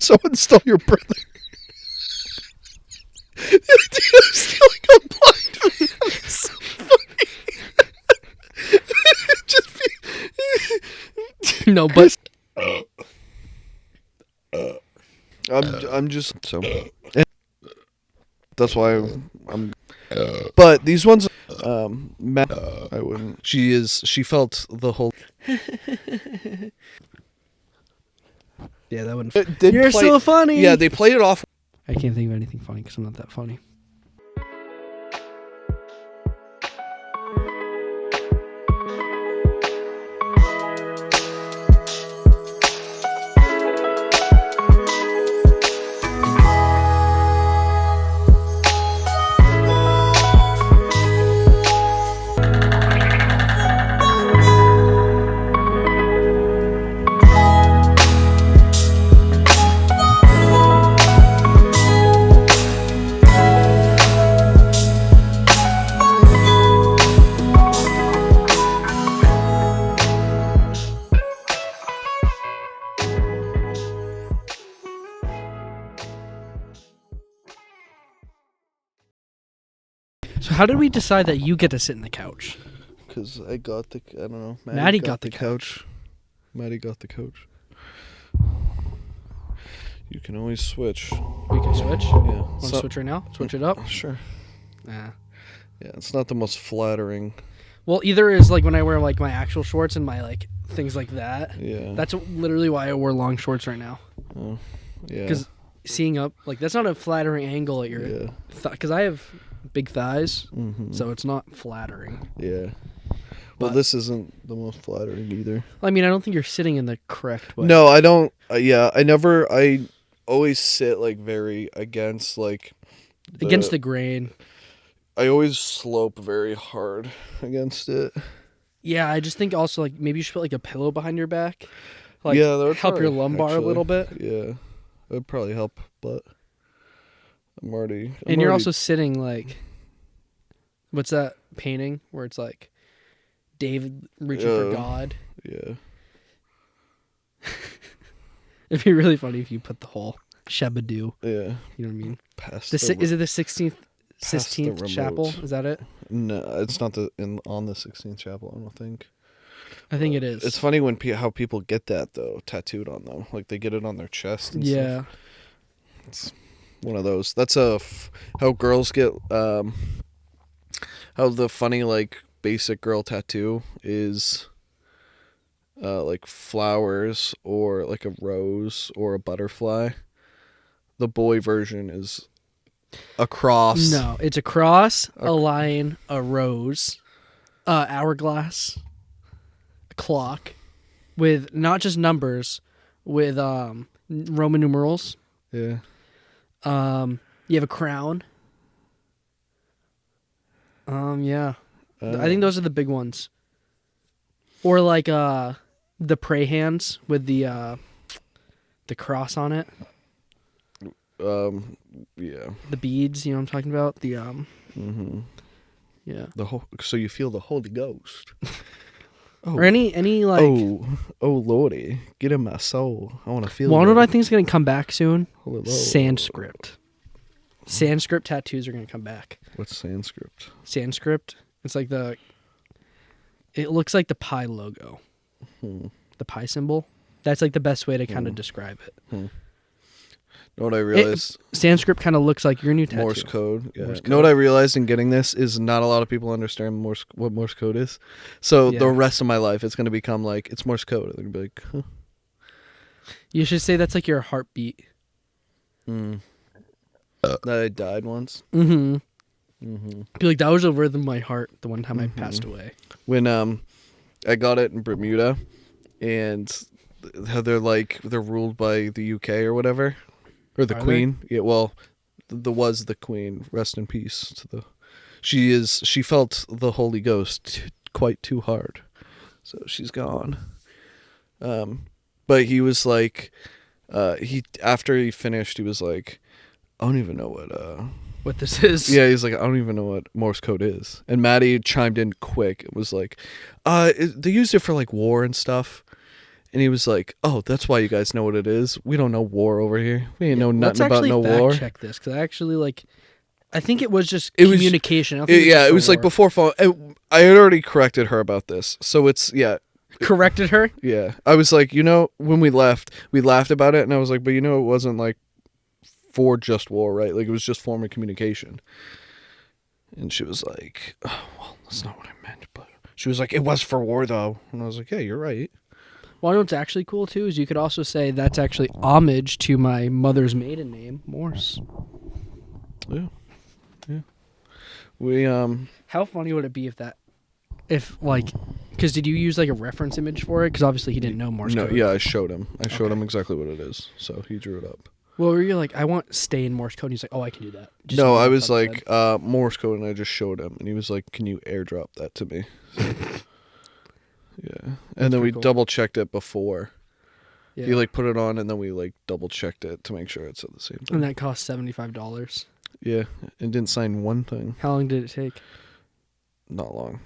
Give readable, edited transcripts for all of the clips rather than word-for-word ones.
did someone stole your brother? The idea of stealing a blind man is so funny. No, but I'm just so. That's why I'm. But these ones, I wouldn't. She felt the whole. yeah, that wouldn't. You're so funny. Yeah, they played it off. I can't think of anything funny because I'm not that funny. So how did we decide that you get to sit in the couch? Because I got the. I don't know. Maddie got the couch. Maddie got the couch. You can always switch. We can switch? Yeah. Want to switch right now? Switch it up? Sure. Yeah. Yeah, it's not the most flattering. Well, either is like when I wear like my actual shorts and my like things like that. Yeah. That's literally why I wear long shorts right now. Oh, yeah. Because seeing up, like that's not a flattering angle at your. Yeah. Because I have big thighs, Mm-hmm. so it's not flattering. Yeah. Well, But- this isn't the most flattering either. I mean, I don't think you're sitting in the correct way. No, I don't. Yeah, I always sit like very against like. Against the grain. I always slope very hard against it. Yeah, I just think also like maybe you should put like a pillow behind your back. Like Yeah, that would help your probably- lumbar actually, a little bit. Yeah, that would probably help, but I'm already. And you're also sitting like, what's that painting where it's like David reaching for God? Yeah. It'd be really funny if you put the whole Shabadoo. Yeah. You know what I mean? Past Is it the 16th past the 16th chapel? remote. Is that it? No, it's not on the 16th chapel. I don't think. I think it is. It's funny when how people get that though tattooed on them, like they get it on their chest. And Yeah. stuff. It's one of those. That's how girls get how the funny like basic girl tattoo is like flowers or like a rose or a butterfly. The boy version is a cross. No, it's a cross, a line, a rose, hourglass, a clock, with not just numbers, with Roman numerals. Yeah. You have a crown. Yeah. I think those are the big ones. Or like the pray hands with the cross on it. Yeah. The beads, you know what I'm talking about? The Mm-hmm. yeah. So you feel the Holy Ghost. Oh. Or any like Oh Lordy, get in my soul. I want to feel. one that. of I think is gonna come back soon. Holy Lord. Sanskrit. Sanskrit tattoos are gonna come back. What's Sanskrit? Sanskrit. It's like it looks like the pi logo. The pi symbol. That's like the best way to kind of describe it. Know what I realized? Sanskrit kind of looks like your new tattoo. Morse code. Yeah. Morse Know what I realized in getting this is not a lot of people understand what Morse code is. So the rest of my life, it's going to become like, it's Morse code. They're going to be like, huh. You should say that's like your heartbeat. That I died once. Mm-hmm. Be like, that was a rhythm of my heart the one time I passed away. When I got it in Bermuda, and how they're ruled by the UK or whatever, or the Are Queen. Yeah, well, was the Queen. Rest in peace to the. She felt the Holy Ghost quite too hard, so she's gone. But he was like, after he finished, he was like, I don't even know what this is. Yeah, he's like, I don't even know what Morse code is. And Maddie chimed in quick. It was like, they used it for like war and stuff. And he was like, "Oh, that's why you guys know what it is. We don't know war over here. We ain't know Let's nothing about actually no fact war." check this because I actually like. I think it was just It was- communication. I don't think Yeah, just it the was like war. before phone. I had already corrected her about this, so it's Corrected her. yeah. I was like, when we left, we laughed about it, and I was like, but it wasn't like for just war, right? Like it was just form of communication. And she was like, "Oh, well, that's not what I meant." But she was like, "It was for war, though," and I was like, "Yeah, you're right." Well, I know what's actually cool too is you could also say that's actually homage to my mother's maiden name, Morse. Yeah, yeah. We How funny would it be if because did you use like a reference image for it? Because obviously he didn't know Morse no, code. yeah, I showed him. I showed Okay. him exactly what it is, so he drew it up. Well, were you like, I want stay in Morse code? And he's like, oh, I can do that. Just No, what I I was thought it like said. Morse code, and I just showed him, and he was like, "Can you airdrop that to me?" Yeah, and then we pretty cool. double checked it before. Yeah. He like put it on, and then we like double checked it to make sure it said the same thing. And that cost $75. Yeah, and didn't sign one thing. How long did it take? Not long.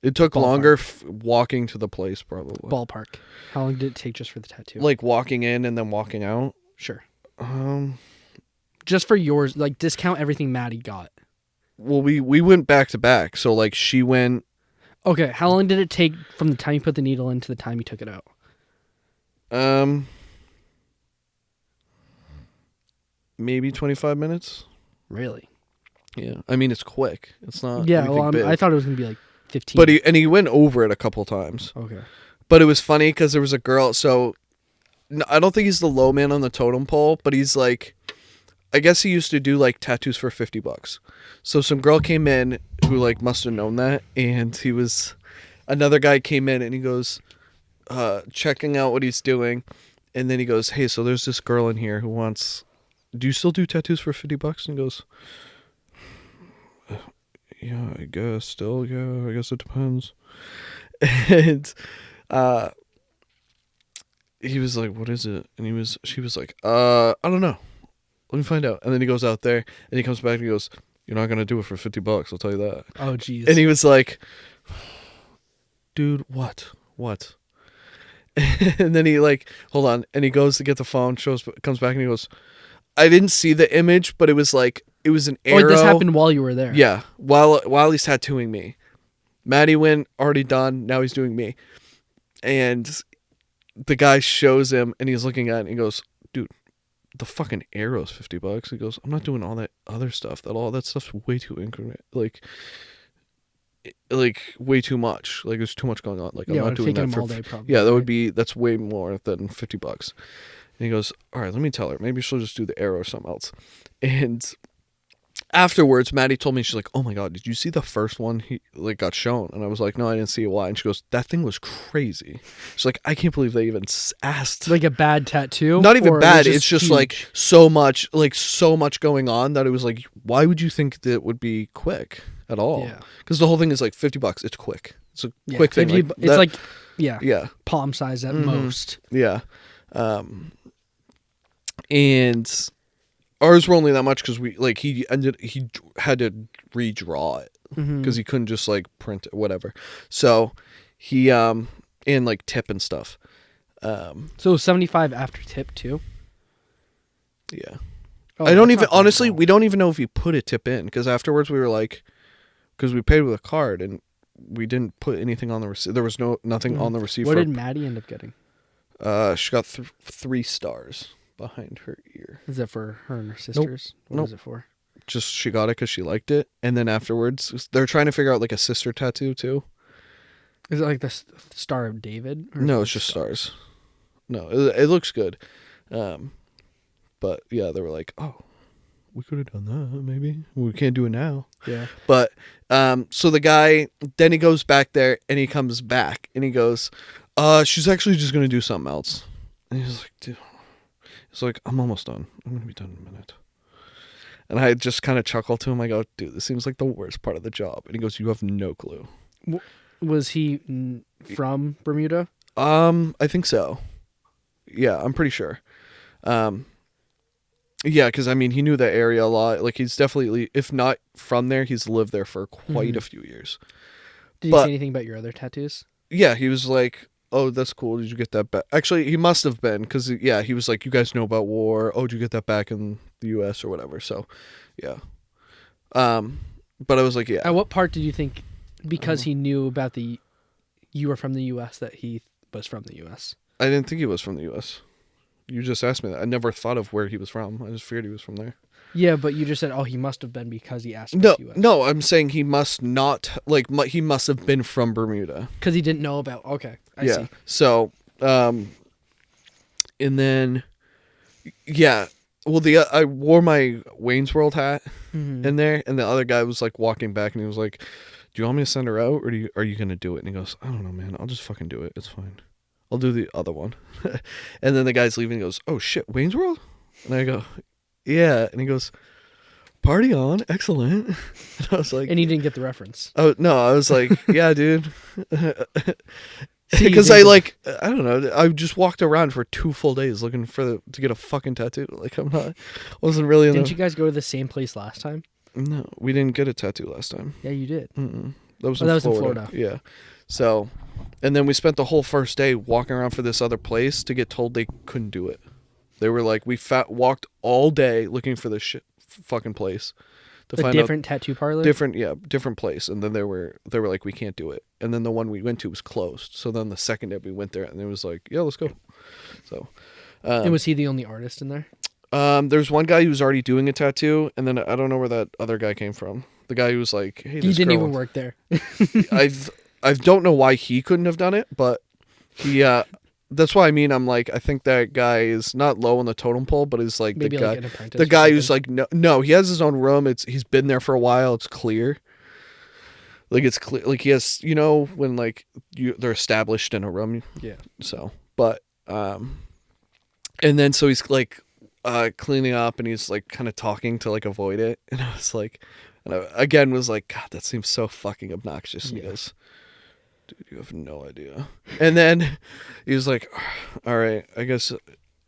It took Ballpark. longer walking to the place, probably. Ballpark. How long did it take just for the tattoo? Like walking in and then walking out. Sure. Um. Just for yours, like discount everything Maddie got. Well, we went back to back, so like she went. Okay, how long did it take from the time you put the needle in to the time you took it out? Maybe 25 minutes. Really? Yeah, I mean it's quick. It's not. Yeah, anything well, big. I thought it was gonna be like 15. But he went over it a couple times. Okay. But it was funny because there was a girl. So I don't think he's the low man on the totem pole, but he's like, I guess he used to do like tattoos for $50. So some girl came in who like must have known that, and another guy came in and he goes, checking out what he's doing, and then he goes, "Hey, so there's this girl in here who wants. Do you still do tattoos for $50?" And he goes, "Yeah, I guess still. Yeah, I guess it depends." And he was like, "What is it?" And she was like, "I don't know. Let me find out." And then he goes out there and he comes back and he goes, "You're not gonna do it for $50. I'll tell you that." Oh, jeez. And he was like, "Dude, what?" And then he like, hold on, and he goes to get the phone, comes back and he goes, "I didn't see the image, but it was an arrow." Wait, this happened while you were there. Yeah, while he's tattooing me. Maddie went, already done. Now he's doing me, and the guy shows him, and he's looking at it, and he goes, "Dude, the fucking arrow's $50." He goes, "I'm not doing all that other stuff. All that stuff's way too increment. Like way too much. Like there's too much going on. Like I'm Yeah, it not would doing take that him for all day probably. yeah. right? That's way more than $50." And he goes, "All right, let me tell her. Maybe she'll just do the arrow or something else." And afterwards, Maddie told me, she's like, "Oh my god, did you see the first one he like got shown?" And I was like, "No, I didn't see it. Why?" And she goes, "That thing was crazy." She's like, "I can't believe they even asked." Like a bad tattoo? Not even or it bad. was It's just huge? like so much going on that it was like, why would you think that it would be quick at all? Yeah. Because the whole thing is like $50. It's quick. It's a Yeah, quick thing. 50 Like it's that- like, yeah, yeah, palm size at Mhm. most. yeah. And ours were only that much because he had to redraw it Mhm. because he couldn't just like print it, whatever. So he and like tip and stuff. So 75 after tip too? Yeah. Oh, I don't that's even not bad at honestly. all. We don't even know if he put a tip in because afterwards we were like, because we paid with a card and we didn't put anything on the receipt. There was nothing on the receipt. What did Maddie end up getting? She got 3 stars behind her ear. Is it for her and her sisters? What Nope. is it for? Just she got it because she liked it, and then afterwards they're trying to figure out like a sister tattoo too. Is it like the Star of David? Or No, is it's it just stars. No, it looks good. But yeah, they were like, "Oh, we could have done that. Maybe we can't do it now." Yeah. But so the guy then he goes back there and he comes back and he goes, she's actually just gonna do something else." And he's like, "Dude," he's like, "I'm almost done. I'm gonna be done in a minute." And I just kind of chuckle to him. I go, "Dude, this seems like the worst part of the job." And he goes, "You have no clue." Was he from Bermuda? I think so. Yeah, I'm pretty sure. Yeah, because I mean, he knew that area a lot. Like, he's definitely, if not from there, he's lived there for quite a few years. Did you But- say anything about your other tattoos? Yeah, he was like, oh, that's cool. Did you get that back? Actually, he must have been because yeah, he was like, you guys know about war. Oh, did you get that back in the U.S. or whatever? So, yeah. Um, but I was like, yeah. At what part did you think, I don't because know. he knew about you were from the U.S., that he was from the U.S.? I didn't think he was from the U.S. You just asked me that. I never thought of where he was from. I just figured he was from there. Yeah, but you just said, oh, he must have been because he asked No, about U.S. no, I'm saying he must not he must have been from Bermuda. Because he didn't know about. Okay, I Yeah. see. So, and then yeah, well, I wore my Wayne's World hat Hmm. in there, and the other guy was like walking back, and he was like, "Do you want me to send her out, or are you gonna do it?" And he goes, "I don't know, man. I'll just fucking do it. It's fine. I'll do the other one." And then the guy's leaving. He goes, "Oh shit, Wayne's World?" And I go, "Yeah." And he goes, "Party on, excellent." And I was like, And he didn't get the reference. "Oh no," I was like, "Yeah, dude." See, you Because didn't I don't know, I just walked around for 2 full days looking to get a fucking tattoo. Like wasn't really in Didn't the. you guys go to the same place last time? No, we didn't get a tattoo last time. Yeah, you did. Mm-mm. That was Oh, in that was in Florida. Florida. Yeah. So, and then we spent the whole first day walking around for this other place to get told they couldn't do it. They were like, walked all day looking for this fucking place to A find different tattoo parlor? different place, and then they were like, we can't do it. And then the one we went to was closed. So then the second day we went there, and it was like, yeah, let's go. So, And was he the only artist in there? there's one guy who was already doing a tattoo, and then I don't know where that other guy came from. The guy who was like, hey, He this didn't girl. even work there. I don't know why he couldn't have done it, but he. That's why I mean I'm like I think that guy is not low on the totem pole, but is like Maybe the guy, like an apprentice. the or guy who's something. like no, he has his own room. He's been there for a while. It's clear. Like it's clear. Like he has, when like they're established in a room. Yeah. So, but and then so he's like cleaning up, and he's like kind of talking to like avoid it, and I was like, and I again was like, God, that seems so fucking obnoxious. And he Yeah. goes, dude, you have no idea. And then he was like, all right, I guess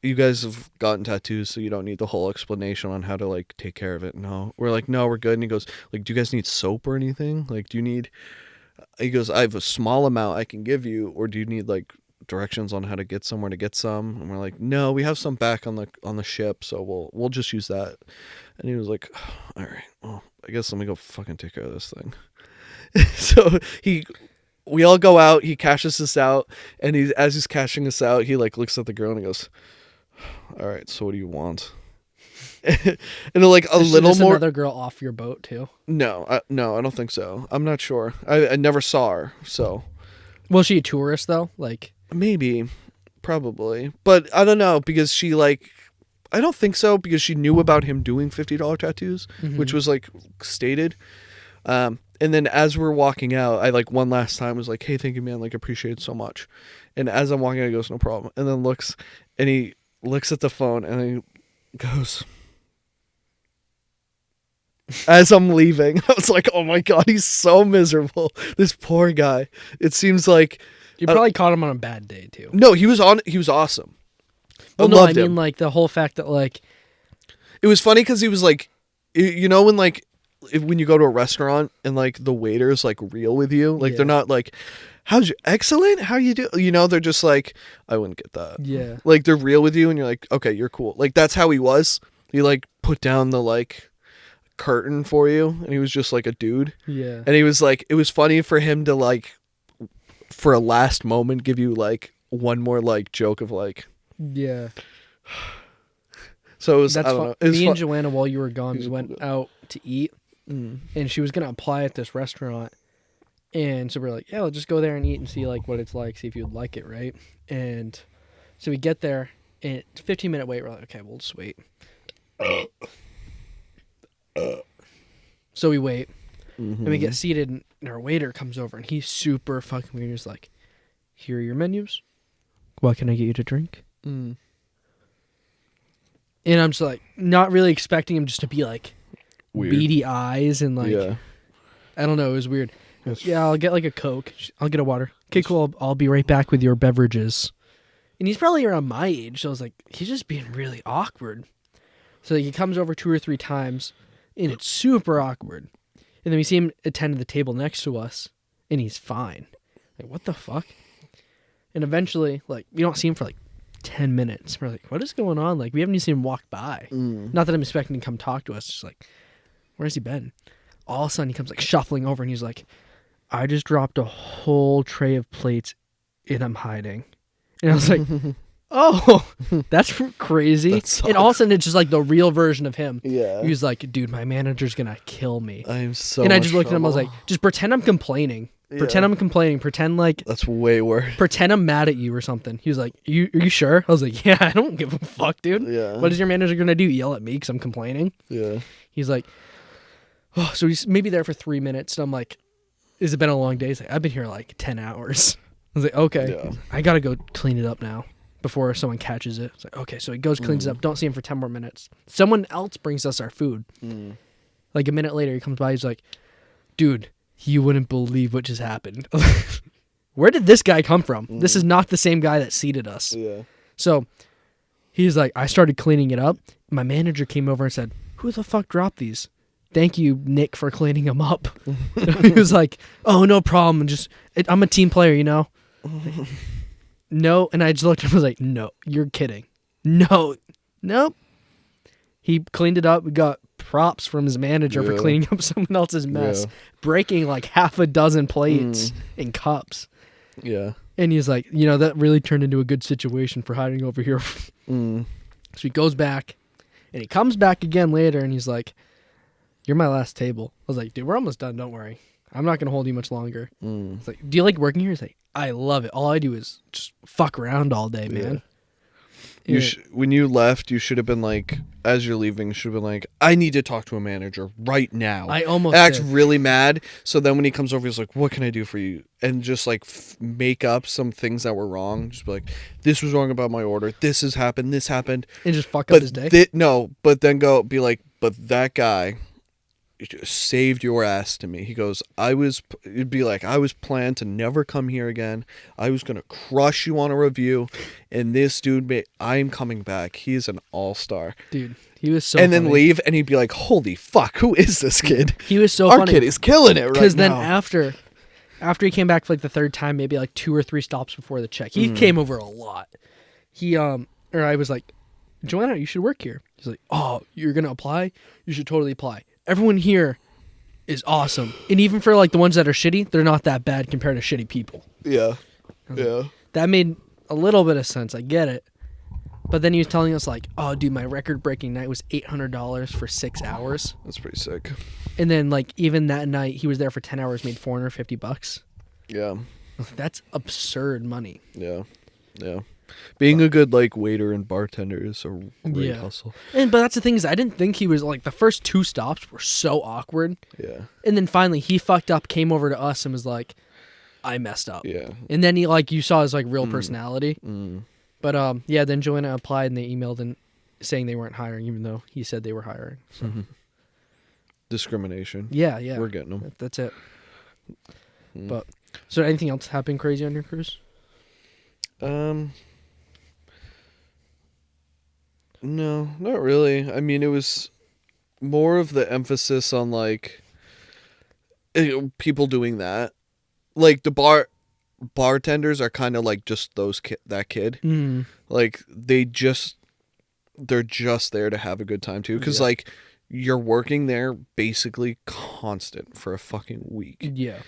you guys have gotten tattoos, so you don't need the whole explanation on how to like take care of it. No, we're like, no, we're good. And he goes, like, do you guys need soap or anything? Like, do you need? He goes, I have a small amount I can give you, or do you need like directions on how to get somewhere to get some? And we're like, no, we have some back on the ship, so we'll just use that. And he was like, all right, well, I guess let me go fucking take care of this thing. So we all go out, he cashes us out, and as he's cashing us out, he like looks at the girl and he goes, all right, so what do you want? And like a Is little this more. another girl off your boat too? No, I don't think so. I'm not sure. I never saw her, so Was she a tourist though? Like, maybe, probably, but I don't know because she like. I don't think so because she knew about him doing $50 tattoos, which was like stated. And then as we're walking out, I like one last time was like, hey, thank you, man. Like, appreciate it so much. And as I'm walking out, he goes, no problem. And then he looks at the phone and he goes, as I'm leaving, I was like, oh my God, he's so miserable. This poor guy. It seems like, you probably caught him on a bad day too. no, he was awesome. Well, I no, I loved mean him. like the whole fact that like, It was funny because he was like, when like, when you go to a restaurant and like the waiter's like real with you, like they're Yeah. not like, how's you excellent? How you do? They're just like, I wouldn't get that. yeah, Like they're real with you and you're like, okay, you're cool. Like that's how he was. He like put down the like curtain for you and he was just like a dude. yeah. And he was like, it was funny for him to like, for a last moment, give you like one more like joke of like, Yeah, so it was, that's I don't fun. know. It was Me and fun. Joanna, while you were gone, He's we a cool went guy. out to eat, and she was gonna apply at this restaurant, and so we're like, yeah, let's just go there and eat and see like what it's like, see if you'd like it, right? And so we get there, and it's a 15-minute wait. We're like, okay, we'll just wait. So we wait, and we get seated, and our waiter comes over, and he's super fucking weird. He's like, here are your menus. What can I get you to drink? Mm. And I'm just like, not really expecting him just to be like Weird. beady eyes and like, Yeah. I don't know, it was weird. That's- Yeah, I'll get like a Coke. I'll get a water. Okay, cool. I'll be right back with your beverages. And he's probably around my age, so I was like, he's just being really awkward. So he comes over 2 or 3 times, and it's super awkward. And then we see him attend to the table next to us, and he's fine. Like, what the fuck? And eventually, like, we don't see him for like 10 minutes. We're like, what is going on? Like, we haven't even seen him walk by. Not that I'm expecting him to come talk to us. Just like, where's he been? All of a sudden, he comes like shuffling over and he's like, I just dropped a whole tray of plates and I'm hiding. And I was like, oh, that's crazy. And all of a sudden, it's just like the real version of him. Yeah. He was like, dude, my manager's going to kill me. I'm so And I just looked at him. I was like, just pretend I'm complaining. Pretend I'm complaining. Pretend like that's way worse. Pretend I'm mad at you or something. He was like, are you sure? I was like, yeah, I don't give a fuck, dude. Yeah. What is your manager gonna do? Yell at me because I'm complaining? Yeah. He's like, oh, so he's maybe there for 3 minutes. And I'm like, has it been a long day? He's like, I've been here like 10 hours. I was like, okay, Yeah. I gotta go clean it up now before someone catches it. It's like, okay, so he goes, cleans it up. Don't see him for 10 more minutes. Someone else brings us our food. Like a minute later, he comes by. He's like, dude, you wouldn't believe what just happened. Where did this guy come from? This is not the same guy that seated us. Yeah. So he's like, I started cleaning it up. My manager came over and said, who the fuck dropped these? Thank you, Nick, for cleaning them up. He was like, oh, no problem. I'm a team player, you know? No. And I just looked at him and was like, no, you're kidding. No. Nope. He cleaned it up. We got props from his manager for cleaning up someone else's mess, breaking like half a dozen plates and cups. Yeah. And he's like, that really turned into a good situation for hiding over here. So he goes back and he comes back again later and he's like, you're my last table. I was like, dude, we're almost done. Don't worry. I'm not going to hold you much longer. It's like, do you like working here? He's like, I love it. All I do is just fuck around all day, man. When you left, you should have been like, as you're leaving, you should have been like, I need to talk to a manager right now. I almost acts did. really mad. So then when he comes over, he's like, what can I do for you? And just like make up some things that were wrong. Just be like, this was wrong about my order. This has happened. This happened. And just fuck up his day. But then go be like, but that guy saved your ass to me. He goes, it'd be like, I was planned to never come here again. I was going to crush you on a review. And this dude, I'm coming back. He's an all-star. Dude, he was so and funny. then leave, and he'd be like, holy fuck, who is this kid? He was so Our funny. kid is killing it right now. Because then after he came back for like the third time, maybe like 2 or 3 stops before the check, he came over a lot. I was like, Joanna, you should work here. He's like, oh, you're going to apply? You should totally apply. Everyone here is awesome. And even for like the ones that are shitty, they're not that bad compared to shitty people. Yeah. Yeah. That made a little bit of sense. I get it. But then he was telling us like, oh, dude, my record-breaking night was $800 for 6 hours. That's pretty sick. And then like even that night, he was there for 10 hours, made $450. Yeah. That's absurd money. Yeah. Yeah. Being a good like waiter and bartender is a great hustle. But that's the thing is I didn't think he was like the first 2 stops were so awkward. Yeah. And then finally he fucked up, came over to us and was like, I messed up. Yeah. And then he like you saw his like real personality. But then Joanna applied and they emailed and saying they weren't hiring even though he said they were hiring. So. Discrimination. Yeah. We're getting them. That's it. But so anything else happen crazy on your cruise? No, not really. I mean, it was more of the emphasis on like people doing that. Like the bartenders are kind of like just that kid. Like they're just there to have a good time too, because like you're working there basically constant for a fucking week. Yeah.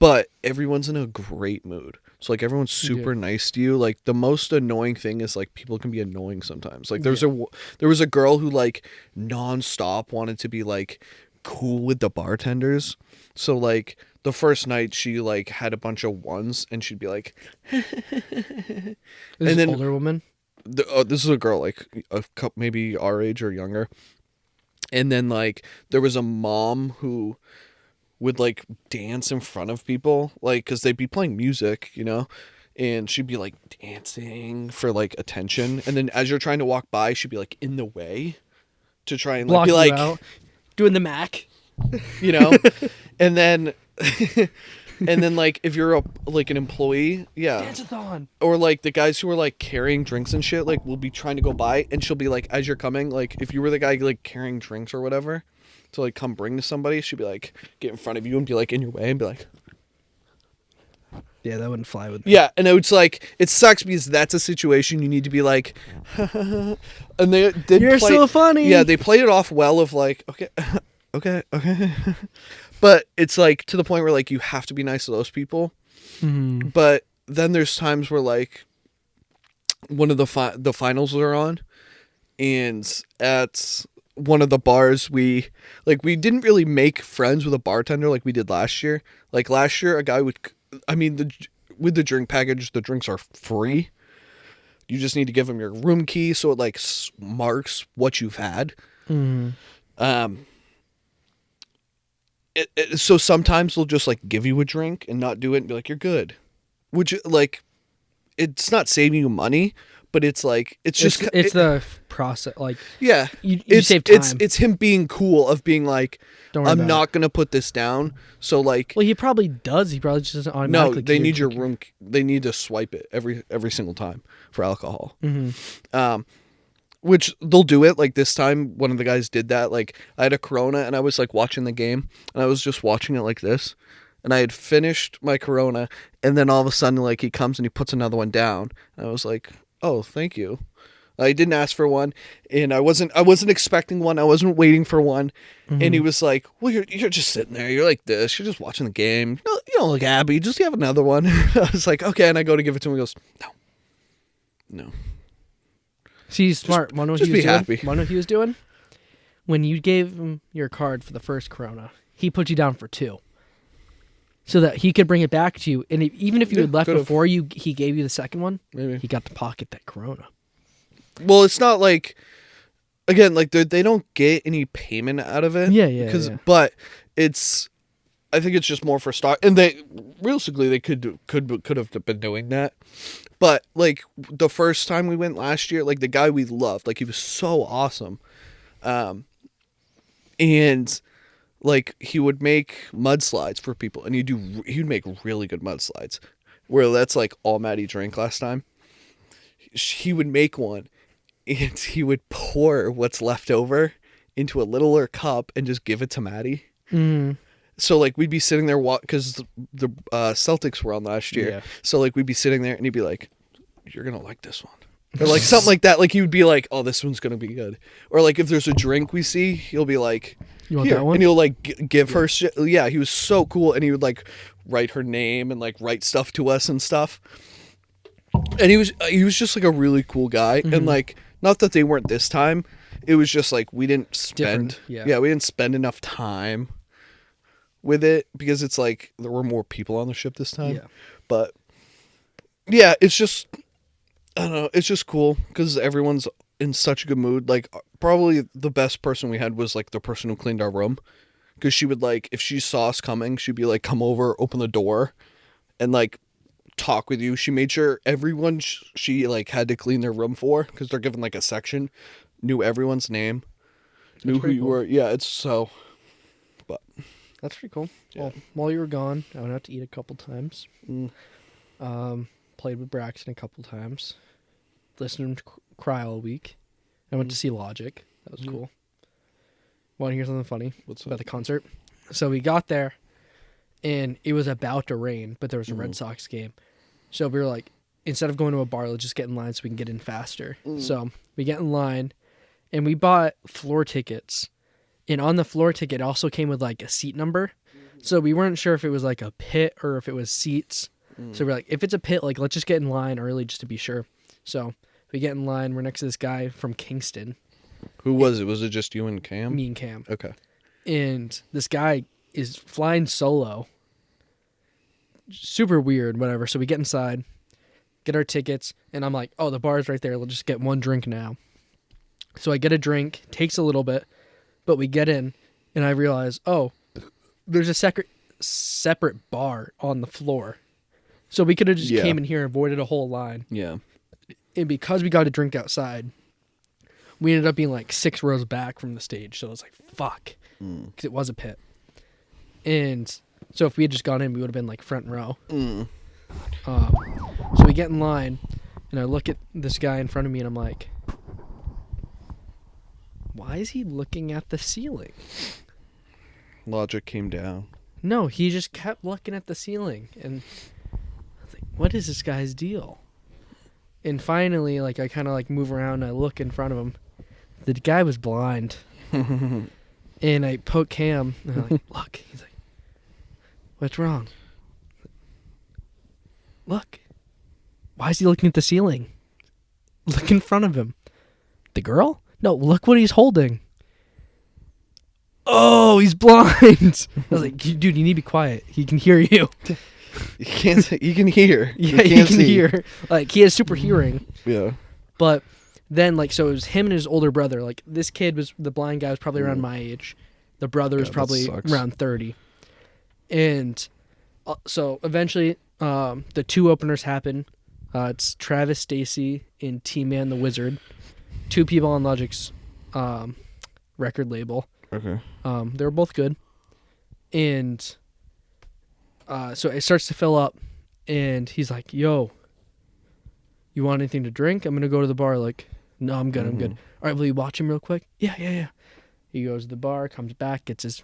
But everyone's in a great mood. So like everyone's super nice to you. Like the most annoying thing is like people can be annoying sometimes. Like there was a girl who like nonstop wanted to be like cool with the bartenders. So like the first night she like had a bunch of ones and she'd be like This is an older woman? This is a girl like a couple, maybe our age or younger. And then like there was a mom who would like dance in front of people, like because they'd be playing music, and she'd be like dancing for like attention, and then as you're trying to walk by, she'd be like in the way to try and like, be like out, doing the Mac, and then like if you're like an employee, dance-a-thon, or like the guys who are like carrying drinks and shit, like will be trying to go by, and she'll be like as you're coming, like if you were the guy like carrying drinks or whatever to like come bring to somebody, she'd be like get in front of you and be like in your way and be like Yeah, that wouldn't fly with me. Yeah, and it's like it sucks because that's a situation you need to be like, and they did. You're so funny. Yeah, they played it off well. Of like, okay, okay, but it's like to the point where like you have to be nice to those people. Mm-hmm. But then there's times where like one of the finals are on, and at one of the bars we didn't really make friends with a bartender like we did last year. Like last year, a guy would, with the drink package, the drinks are free. You just need to give them your room key so it like marks what you've had. Mm-hmm. So sometimes they'll just like give you a drink and not do it and be like, you're good. Which like, it's not saving you money, but it's like, it's the process. Like, yeah, you save time. It's him being cool of being like, Don't worry I'm about not going to put this down. So like, Well, he probably does. He probably just doesn't no, automatically. they need your room. They need to swipe it every single time for alcohol. Mm-hmm. Which they'll do it. Like this time, one of the guys did that. Like I had a Corona and I was like watching the game and I was just watching it like this, and I had finished my Corona, and then all of a sudden, like he comes and he puts another one down, and I was like, oh, thank you. I didn't ask for one, and I wasn't expecting one. I wasn't waiting for one, and he was like, "Well, you're just sitting there. You're like this. You're just watching the game. You don't look happy. Just have another one." I was like, "Okay," and I go to give it to him. He goes, "No." See, he's smart. Want to know what just he was be doing? happy. Want to know what he was doing? When you gave him your card for the first Corona, he put you down for 2, so that he could bring it back to you. And even if you had left before he gave you the second one, Maybe he got to pocket that Corona. Well, it's not like, again, like they don't get any payment out of it. Yeah. But it's, I think it's just more for stock, and they realistically they could have been doing that. But like the first time we went last year, like the guy we loved, like he was so awesome, and like he would make mudslides for people, and he'd make really good mudslides, where that's like all Maddie drank last time. He would make one, and he would pour what's left over into a littler cup and just give it to Maddie. Mm-hmm. So like we'd be sitting there because the Celtics were on last year. Yeah. So like we'd be sitting there and he'd be like, "You're gonna like this one," or like something like that. Like he would be like, "Oh, this one's gonna be good." Or like if there's a drink we see, he'll be like, "You want here," that one? and he'll like give her shit. Yeah, he was so cool, and he would like write her name and like write stuff to us and stuff. And he was just like a really cool guy, and like not that they weren't this time. It was just like we didn't spend. Yeah, we didn't spend enough time with it because it's like there were more people on the ship this time. Yeah. But yeah, it's just, I don't know, it's just cool because everyone's in such a good mood. Like probably the best person we had was like the person who cleaned our room, because she would like, if she saw us coming, she'd be like, come over, open the door, and like talk with you. She made sure everyone she like had to clean their room for, because they're given like a section, knew everyone's name, knew who you were. Yeah, it's so, but That's pretty cool. Yeah. Well, while you were gone, I went out to eat a couple times. Mm. Played with Braxton a couple times. Listened to him cry all week. I went to see Logic. That was cool. Want to hear something funny? What's about the concert? So we got there, and it was about to rain, but there was a Red Sox game. So we were like, instead of going to a bar, let's just get in line so we can get in faster. So we get in line, and we bought floor tickets. And on the floor ticket, it also came with like a seat number. So we weren't sure if it was like a pit or if it was seats. So we're like, if it's a pit, like let's just get in line early just to be sure. So we get in line. We're next to this guy from Kingston. Who was it? Was it just you and Cam? Me and Cam. Okay. And this guy is flying solo. Super weird, whatever. So we get inside, get our tickets, and I'm like, oh, the bar's right there. Let's just get one drink now. So I get a drink. Takes a little bit. But we get in, and I realize, oh, there's a separate bar on the floor. So we could have just came in here and avoided a whole line. Yeah. And because we got a drink outside, we ended up being like 6 rows back from the stage. So I was like, fuck. Because it was a pit. And so if we had just gone in, we would have been like front row. So we get in line, and I look at this guy in front of me, and I'm like, why is he looking at the ceiling? Logic came down. No, he just kept looking at the ceiling. And what is this guy's deal? And finally, like, I kind of like move around and I look in front of him. The guy was blind. And I poke Cam and I'm like, look. He's like, what's wrong? Look. Why is he looking at the ceiling? Look in front of him. The girl? No, look what he's holding. Oh, he's blind. I was like, dude, you need to be quiet. He can hear you. You can't. You can hear. Yeah, he can hear. Like, he has super hearing. Yeah. But then, like, so it was him and his older brother. Like, this kid was, the blind guy was probably around my age. The brother was probably around 30. And so eventually, the two openers happen. It's Travis Stacy and T-Man the Wizard. Two people on Logic's record label. Okay. They were both good. And so it starts to fill up. And he's like, yo, you want anything to drink? I'm going to go to the bar. Like, no, I'm good. I'm good. All right, will you watch him real quick? Yeah. He goes to the bar, comes back, gets his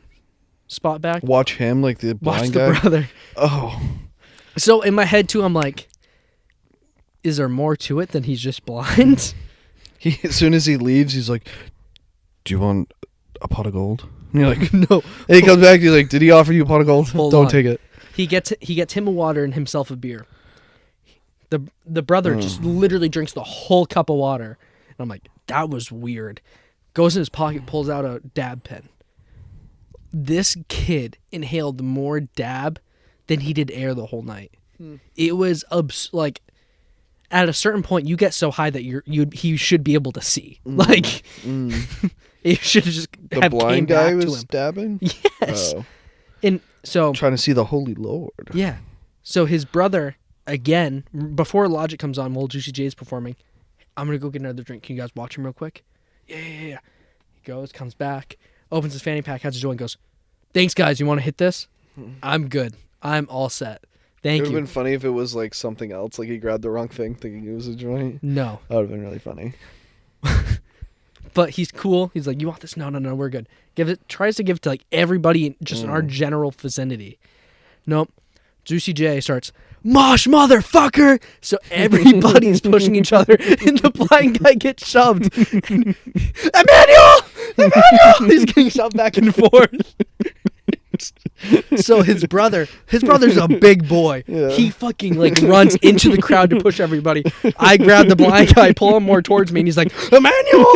spot back. Watch him, like the blind guy? Watch the brother. Oh. So in my head, too, I'm like, is there more to it than he's just blind? As soon as he leaves, he's like, do you want a pot of gold? And you're like, No. And he comes back, he's like, did he offer you a pot of gold? Hold Don't on. take it. He gets him a water and himself a beer. The brother just literally drinks the whole cup of water. And I'm like, that was weird. Goes in his pocket, pulls out a dab pen. This kid inhaled more dab than he did air the whole night. It was like, at a certain point, you get so high that he should be able to see. Like, it should just The have blind came guy back to was him. dabbing? Yes. Oh. And so Trying to see the Holy Lord. yeah. So his brother, again, before Logic comes on while Juicy J's performing, I'm going to go get another drink. Can you guys watch him real quick? Yeah. He goes, comes back, opens his fanny pack, has a joint, goes, thanks, guys. You want to hit this? I'm good. I'm all set. Thank It would you. have been funny if it was like something else, like he grabbed the wrong thing thinking it was a joint. No. That would have been really funny. But he's cool. He's like, you want this? No, we're good. Tries to give it to like everybody just in our general vicinity. Nope. Juicy J starts, mosh, motherfucker! So everybody's pushing each other, and the blind guy gets shoved. Emmanuel! He's getting shoved back and forth. So his brother's a big boy. Yeah. He fucking like runs into the crowd to push everybody. I grab the blind guy, pull him more towards me, and he's like, Emmanuel!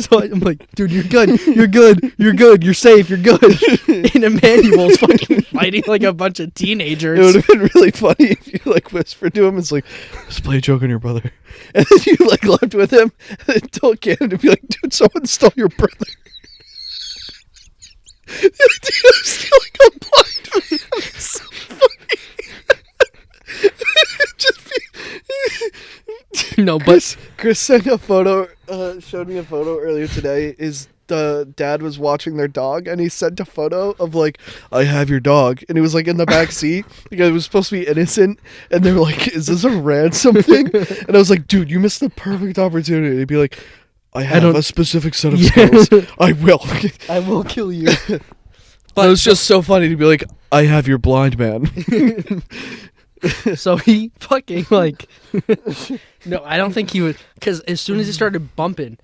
So I'm like, dude, you're good, you're safe, you're good. And Emmanuel's fucking fighting like a bunch of teenagers. It would have been really funny if you like whispered to him, it's like, just play a joke on your brother. And then you like left with him and then told Cannon to be like, dude, someone stole your brother. Dude, I'm still like, I'm blind. It's so funny. No, but Chris sent a photo, showed me a photo earlier today. The dad was watching their dog, and he sent a photo of like, I have your dog, and he was like in the back seat because it was supposed to be innocent, and they were like, is this a ransom thing? And I was like, dude, you missed the perfect opportunity to be like, I have a specific set of skills. I will kill you. But it was just so funny to be like, I have your blind man. So he fucking like, no, I don't think he would, because as soon as he started bumping,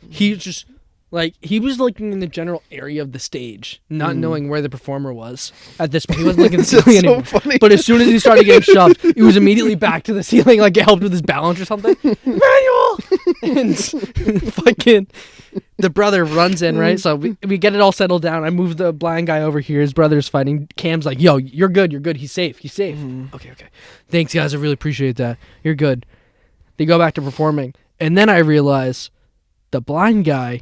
he just like, he was looking in the general area of the stage, not knowing where the performer was at this point. He wasn't looking at the ceiling so anymore. funny. But as soon as he started getting shoved, he was immediately back to the ceiling, like it helped with his balance or something. Emmanuel! And fucking the brother runs in, right? So we get it all settled down. I move the blind guy over here. His brother's fighting. Cam's like, yo, you're good. He's safe. Okay. Thanks, guys. I really appreciate that. You're good. They go back to performing. And then I realize the blind guy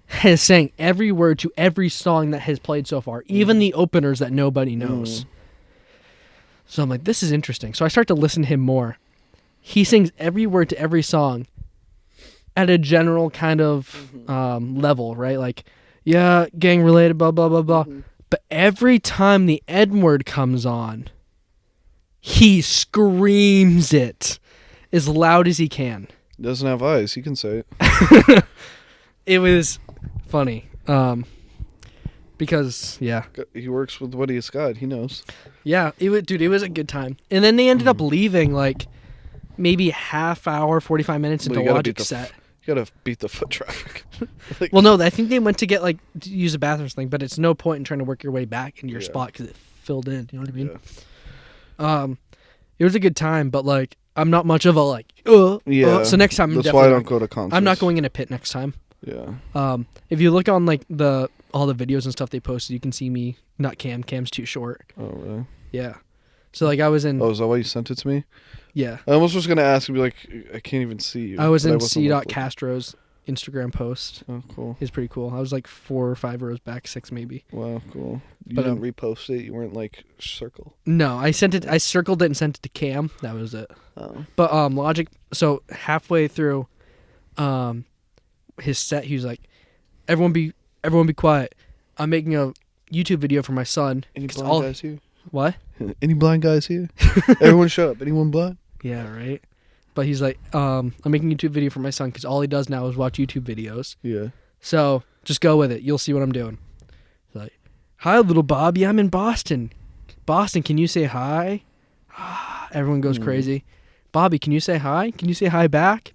has sang every word to every song that has played so far, even the openers that nobody knows. So I'm like, this is interesting. So I start to listen to him more. He sings every word to every song at a general kind of level, right? Like, yeah, gang related, blah, blah, blah, blah. But every time the N word comes on, he screams it as loud as he can. Doesn't have eyes. He can say it. It was funny. because He works with what he's got. He knows. yeah, it was a good time. And then they ended up leaving like maybe half hour, 45 minutes into Logic set. You gotta beat the foot traffic. Like, Well, no, I think they went to get like to use a bathroom thing, but it's no point in trying to work your way back into your spot because it filled in. You know what I mean? Yeah. It was a good time, but like I'm not much of a like. Yeah. So next time, that's why I don't go to concerts. I'm not going in a pit next time. Yeah. If you look on like all the videos and stuff they posted, you can see me. Not Cam. Cam's too short. Oh really? Yeah. So like I was in. Oh, is that why you sent it to me? Yeah. I almost was gonna ask and be like, I can't even see you. I was but in wasn't C. looking. Castro's Instagram post. Oh, cool. It's pretty cool. I was like 4 or 5 rows back, 6 maybe. Wow, cool. You But, didn't repost it. You weren't like circle. No, I sent it. I circled it and sent it to Cam. That was it. Oh. But Logic. So halfway through, his set, he was like, "Everyone be quiet. I'm making a YouTube video for my son." Any blind guys here? What? Any blind guys here? Everyone shut up. Anyone blind? Yeah, right. But he's like, I'm making a YouTube video for my son because all he does now is watch YouTube videos. Yeah. So just go with it. You'll see what I'm doing. He's like, "Hi, little Bobby. I'm in Boston. Boston, can you say hi?" Everyone goes crazy. "Bobby, can you say hi? Can you say hi back?"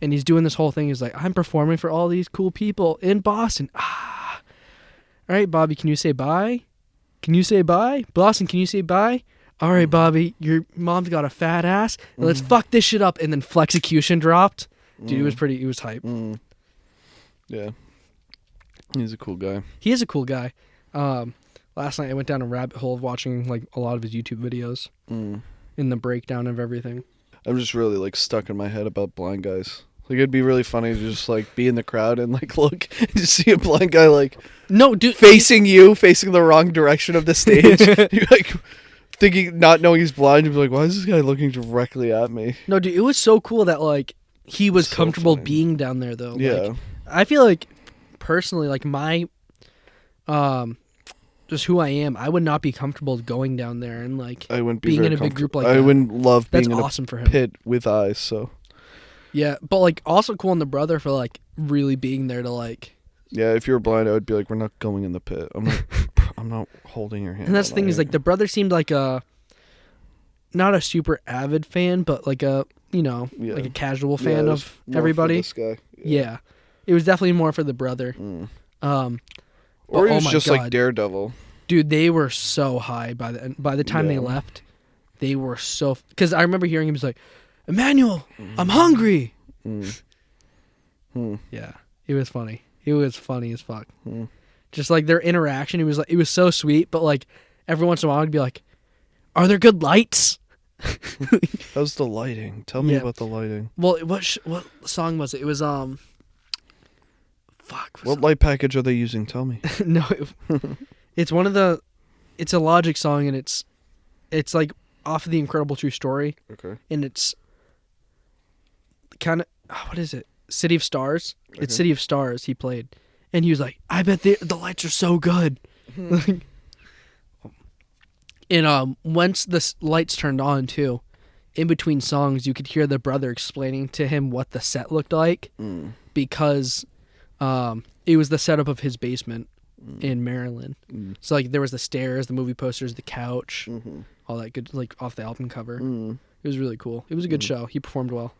And he's doing this whole thing. He's like, "I'm performing for all these cool people in Boston." All right, Bobby, can you say bye? Can you say bye? Boston, can you say bye? All right, Bobby, your mom's got a fat ass. Let's fuck this shit up. And then Flexecution dropped. Dude, it was hype. Yeah. He's a cool guy. He is a cool guy. Last night I went down a rabbit hole of watching like a lot of his YouTube videos in the breakdown of everything. I'm just really like stuck in my head about blind guys. Like it'd be really funny to just like be in the crowd and like look and just see a blind guy like No, dude, facing the wrong direction of the stage. You're like thinking, not knowing he's blind, you'd be like, why is this guy looking directly at me? No, dude, it was so cool that like he was So comfortable funny. being down there though. Yeah. Like, I feel like personally, like my just who I am, I would not be comfortable going down there and like I wouldn't be being very in a big group like I that. wouldn't love That's being in awesome for a him. pit with eyes, so Yeah, but like also cool on the brother for like really being there to like. yeah, if you were blind I would be like, we're not going in the pit. I'm not holding your hand. And that's the thing is like the brother seemed like not a super avid fan, but like a like a casual fan of everybody. This guy. Yeah. It was definitely more for the brother. Or he was my just God. like Daredevil. Dude, they were so high by the time they left. They were so because I remember hearing him was like, "Emmanuel, I'm hungry." Yeah, it was funny. It was funny as fuck. Just like their interaction, it was so sweet. But like every once in a while, I'd be like, "Are there good lights?" How's the lighting? Tell me Yeah. about the lighting. Well, what song was it? It was fuck. What light package are they using? Tell me. No, it's one of the. It's a Logic song, and it's like off of the Incredible True Story, Okay. and it's kind of what is it? City of Stars. Okay. It's City of Stars. He played, and he was like, "I bet the lights are so good." And once the lights turned on too, in between songs, you could hear the brother explaining to him what the set looked like because it was the setup of his basement in Maryland. So like there was the stairs, the movie posters, the couch, all that good like off the album cover. It was really cool. It was a good show. He performed well.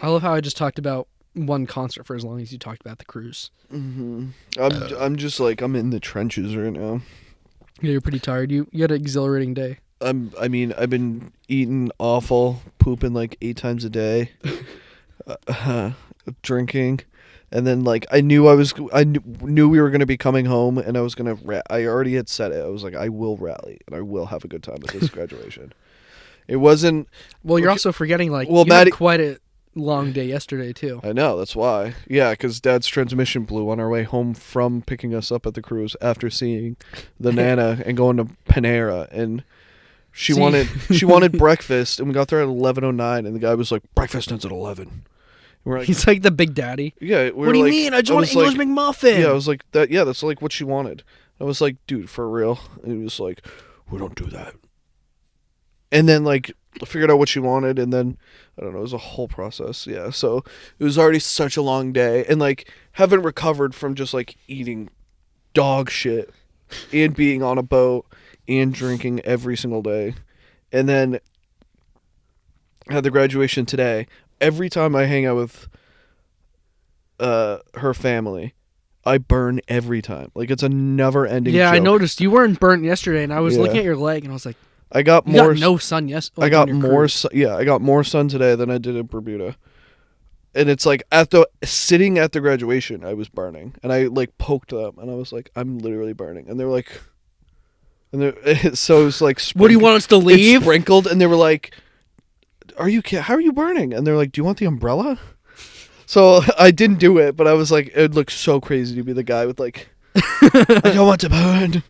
I love how I just talked about one concert for as long as you talked about the cruise. I'm just like I'm in the trenches right now. Yeah, you're pretty tired. You had an exhilarating day. I mean, I've been eating awful, pooping like 8 times a day, drinking, and then like I knew we were gonna be coming home, and I was gonna. I already had said it. I was like, I will rally, and I will have a good time at this graduation. It wasn't. Well, you're also forgetting like Well, you Maddie- had quite a long day yesterday too. I know, that's why. Yeah, because Dad's transmission blew on our way home from picking us up at the cruise after seeing the Nana and going to Panera, and she wanted breakfast, and we got there at 11:09, and the guy was like, breakfast ends at 11. And we're like, He's like the big daddy. yeah. What do you mean? I just want an English McMuffin. Yeah, I was like that. Yeah, that's like what she wanted. I was like, dude, for real. And he was like, we don't do that. And then like I figured out what she wanted, and then I don't know, it was a whole process. Yeah, so it was already such a long day, and like haven't recovered from just like eating dog shit, and being on a boat and drinking every single day. And then had the graduation today. Every time I hang out with her family, I burn every time. Like, it's a never-ending Yeah, joke. I noticed you weren't burnt yesterday, and I was Yeah. looking at your leg, and I was like, I got you more. got no sun yesterday. I got more. I got more sun today than I did in Bermuda. And it's like sitting at the graduation, I was burning, and I like poked them, and I was like, I'm literally burning, and they were like, so it was like, What do you want us to It leave? sprinkled, and they were like, how are you burning? And they're like, do you want the umbrella? So I didn't do it, but I was like, it looked so crazy to be the guy with like, I don't want to burn.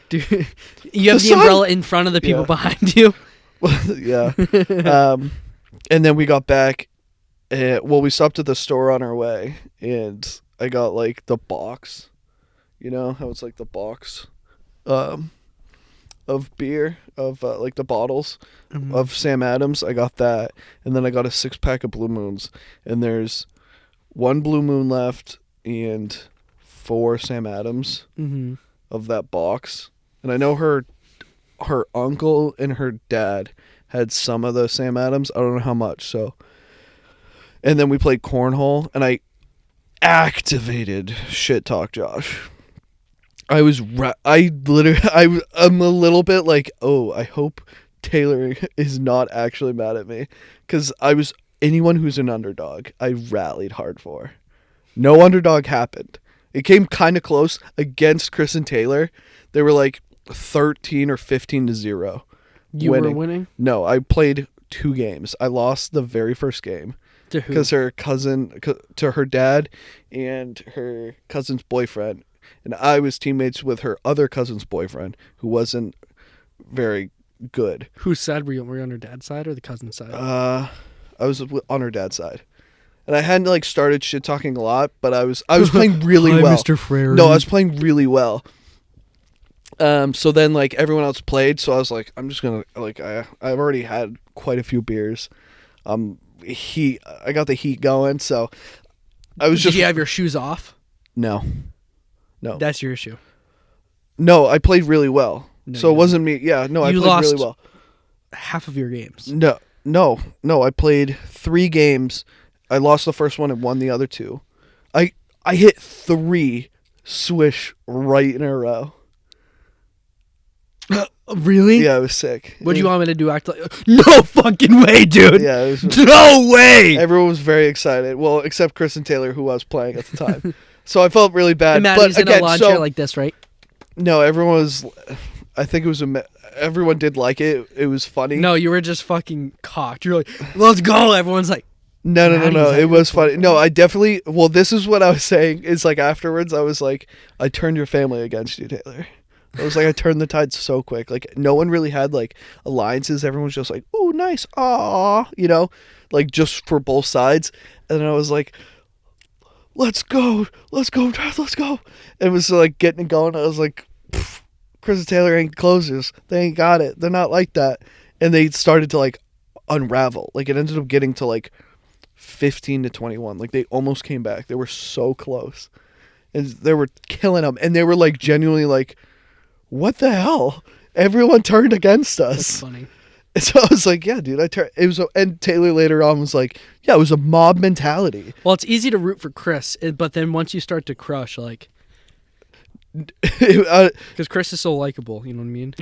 Dude, you have the sun? umbrella in front of the people Yeah. behind you. Yeah. And then we got back. We stopped at the store on our way, and I got like the box. You know how it's like the box of beer, of like the bottles of Sam Adams. I got that, and then I got a 6-pack of Blue Moons, and there's 1 Blue Moon left and 4 Sam Adams of that box. And I know her uncle and her dad had some of the Sam Adams. I don't know how much. So, and then we played cornhole, and I activated shit talk Josh. I'm a little bit like, oh, I hope Taylor is not actually mad at me, because anyone who's an underdog, I rallied hard for. No underdog happened. It came kind of close against Chris and Taylor. They were like 13 or 15-0. You were winning? No, I played 2 games. I lost the very first game To who? because her cousin, to her dad and her cousin's boyfriend, and I was teammates with her other cousin's boyfriend, who wasn't very good. Whose side were you on? Were you on her dad's side or the cousin's side? I was on her dad's side. And I hadn't like started shit talking a lot, but I was playing really Hi, well. Mr. Frere. No, I was playing really well. So then like everyone else played, so I was like, I'm just gonna like I've already had quite a few beers. I got the heat going, so I was Did you have your shoes off? No. That's your issue. No, I played really well. No, so you it wasn't me. Yeah, no, I You played lost really well. half of your games. No, I played 3 games. I lost the first one and won the other 2. I hit 3 swish right in a row. Really? Yeah, I was sick. What do you want me to do? Act like no fucking way, dude. Yeah, it was, No way. everyone was very excited. Well, except Chris and Taylor, who I was playing at the time. So I felt really bad. And Maddie's but in again, a lawn so chair like this, right? no, everyone was. I think it was everyone did like it. It was funny. No, you were just fucking cocked. You're like, let's go. Everyone's like, No. Maddie's It was funny. No, I definitely. Well, this is what I was saying. Is like afterwards, I was like, I turned your family against you, Taylor. I was like, I turned the tide so quick. Like, no one really had like alliances. Everyone was just like, oh, nice, aw, like just for both sides. And then I was like, let's go, Dad, let's go. And it was like getting it going. I was like, Chris and Taylor ain't closers. They ain't got it. They're not like that. And they started to like unravel. Like it ended up getting to like 15-21. Like they almost came back. They were so close, and they were killing them. And they were like genuinely like, what the hell? Everyone turned against us. that's funny. And so I was like, yeah, dude, it was, and Taylor later on was like, yeah, it was a mob mentality. Well, it's easy to root for Chris, but then once you start to crush, like, because Chris is so likable, you know what I mean?